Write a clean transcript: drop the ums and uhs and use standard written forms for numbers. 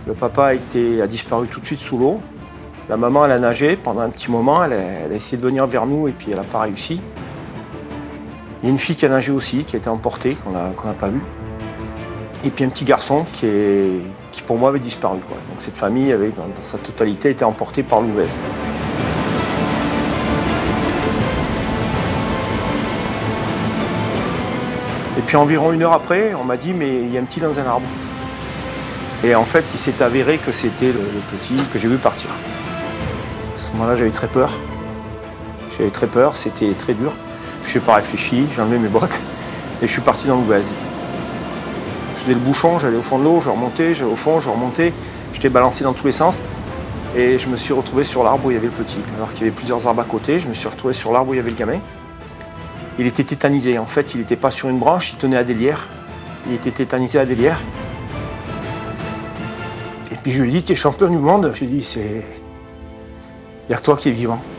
Le papa a disparu tout de suite sous l'eau. La maman, elle a nagé pendant un petit moment, elle a essayé de venir vers nous et puis elle n'a pas réussi. Il y a une fille qui a nagé aussi, qui a été emportée, qu'on n'a pas vue. Et puis un petit garçon qui pour moi avait disparu, quoi. Donc cette famille avait, dans sa totalité, été emportée par l'Ouvèze. Et puis environ 1 heure après, on m'a dit mais il y a un petit dans un arbre. Et en fait, il s'est avéré que c'était le petit que j'ai vu partir. À ce moment-là, j'avais très peur. C'était très dur. Je n'ai pas réfléchi, j'ai enlevé mes bottes et je suis parti dans l'Ouvèze. Je faisais le bouchon, j'allais au fond de l'eau, je remontais, j'allais au fond, je remontais. J'étais balancé dans tous les sens et je me suis retrouvé sur l'arbre où il y avait le petit. Alors qu'il y avait plusieurs arbres à côté, je me suis retrouvé sur l'arbre où il y avait le gamin. Il était tétanisé. En fait, il n'était pas sur une branche, il tenait à des lierres. Il était tétanisé à des lierres. Et puis je lui ai dit, tu es champion du monde. Je lui ai dit, il y a que toi qui es vivant.